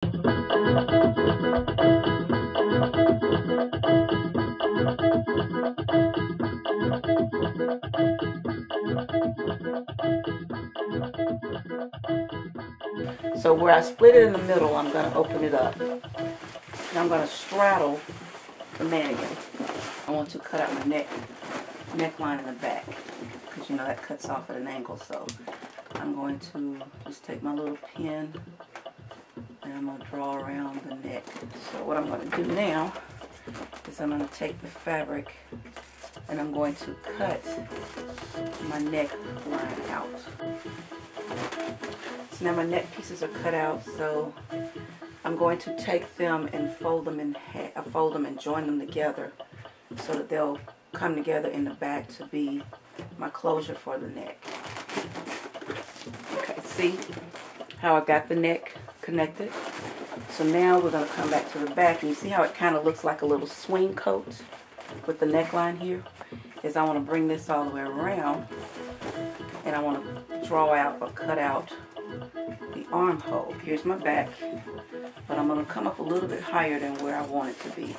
So where I split it in the middle, I'm going to open it up. And I'm going to straddle the mannequin. I want to cut out my neckline in the back, because you know that cuts off at an angle. So I'm going to just take my little pin and I'm going to draw around the neck. So what I'm going to do now is I'm going to take the fabric and I'm going to cut my neckline out. So now my neck pieces are cut out, so I'm going to take them and fold them and join them together so that they'll come together in the back to be my closure for the neck. Okay, see how I got the neck connected? So now we're going to come back to the back, and you see how it kind of looks like a little swing coat with the neckline here? Is I want to bring this all the way around, and I want to draw out or cut out the armhole. Here's my back, but I'm going to come up a little bit higher than where I want it to be,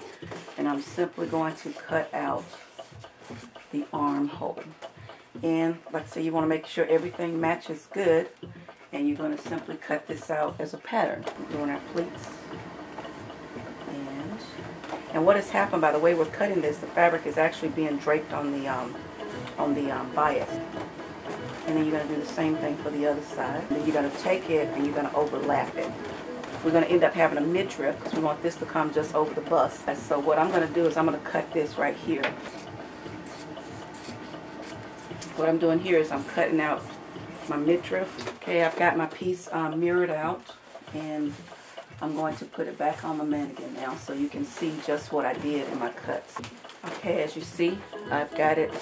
and I'm simply going to cut out the armhole. And like I say, you want to make sure everything matches good, and you're going to simply cut this out as a pattern. We're doing our pleats. And what has happened, by the way we're cutting this, the fabric is actually being draped on the bias. And then you're going to do the same thing for the other side. And then you're going to take it and you're going to overlap it. We're going to end up having a midriff because we want this to come just over the bust. And so what I'm going to do is I'm going to cut this right here. What I'm doing here is I'm cutting out my midriff. Okay, I've got my piece mirrored out, and I'm going to put it back on the mannequin now so you can see just what I did in my cuts. Okay, as you see, I've got it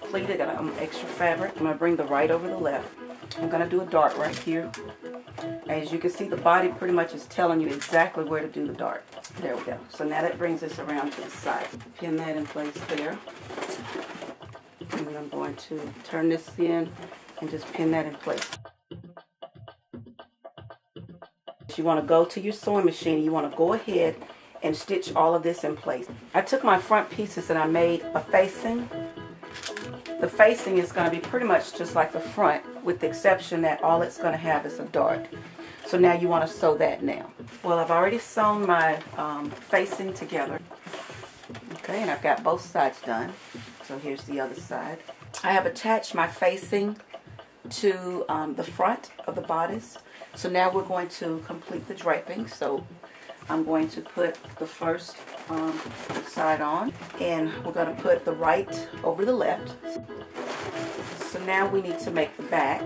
pleated, got extra fabric. I'm going to bring the right over the left. I'm going to do a dart right here. As you can see, the body pretty much is telling you exactly where to do the dart. There we go. So now that brings us around to the side. Pin that in place there. And then I'm going to turn this in and just pin that in place. You want to go to your sewing machine, you want to go ahead and stitch all of this in place. I took my front pieces and I made a facing. The facing is going to be pretty much just like the front, with the exception that all it's going to have is a dart. So now you want to sew that now. Well, I've already sewn my facing together. Okay, and I've got both sides done. So here's the other side. I have attached my facing to the front of the bodice. So now we're going to complete the draping. So I'm going to put the first side on, and we're going to put the right over the left. So now we need to make the back.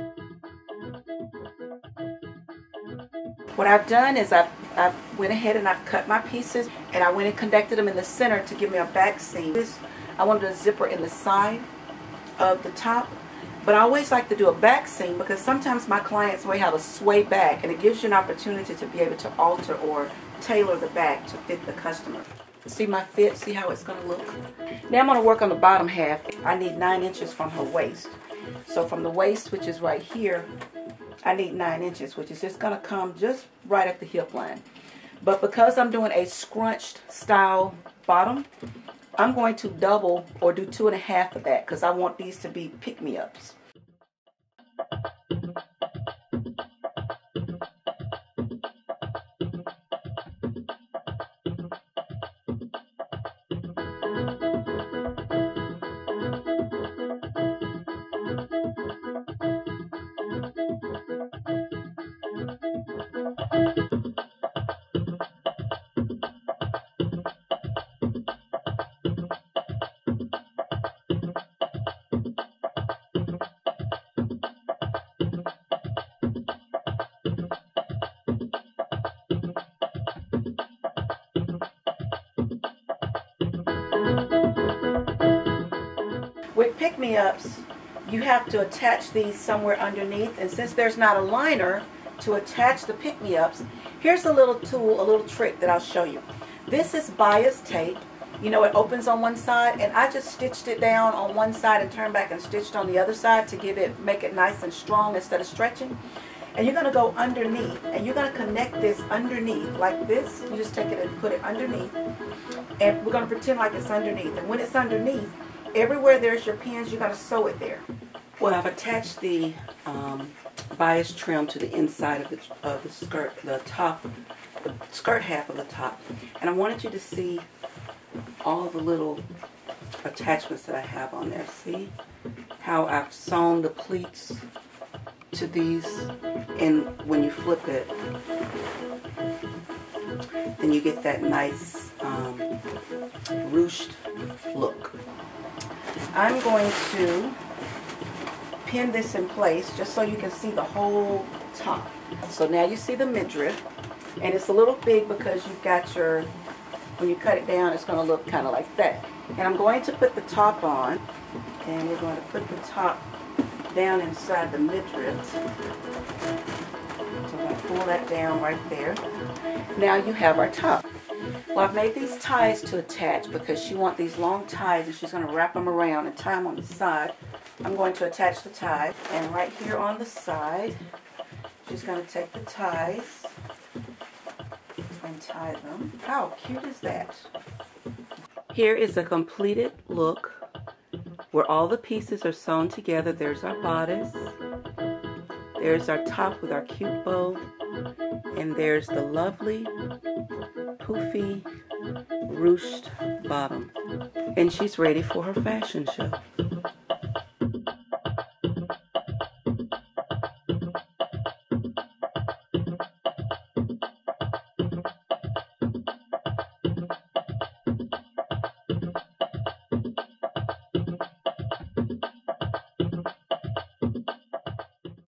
What I've done is I've went ahead and I've cut my pieces, and I went and connected them in the center to give me a back seam. I wanted a zipper in the side of the top. But I always like to do a back seam because sometimes my clients may have a sway back, and it gives you an opportunity to be able to alter or tailor the back to fit the customer. See my fit? See how it's going to look? Now I'm going to work on the bottom half. I need 9 inches from her waist. So from the waist, which is right here, I need 9 inches, which is just going to come just right at the hip line. But because I'm doing a scrunched style bottom, I'm going to double or do 2.5 of that because I want these to be pick-me-ups. With pick-me-ups, you have to attach these somewhere underneath, and since there's not a liner to attach the pick-me-ups, here's a little tool, a little trick that I'll show you. This is bias tape. You know, it opens on one side, and I just stitched it down on one side and turned back and stitched on the other side to make it nice and strong instead of stretching. And you're going to go underneath, and you're going to connect this underneath like this. You just take it and put it underneath, and we're going to pretend like it's underneath. And when it's underneath, everywhere there's your pins, you're going to sew it there. Well, I've attached the bias trim to the inside of the skirt, the skirt half of the top. And I wanted you to see all the little attachments that I have on there. See how I've sewn the pleats to these, and when you flip it, then you get that nice ruched look. I'm going to pin this in place just so you can see the whole top. So now you see the midriff, and it's a little big because you've got your, when you cut it down, it's going to look kind of like that. And I'm going to put the top on, and we're going to put the top down inside the midriff. So I'm going to pull that down right there. Now you have our top. Well, I've made these ties to attach because she wants these long ties, and she's going to wrap them around and tie them on the side. I'm going to attach the ties, and right here on the side, she's going to take the ties and tie them. How cute is that? Here is a completed look where all the pieces are sewn together. There's our bodice, there's our top with our cute bow, and there's the lovely poofy ruched bottom. And she's ready for her fashion show.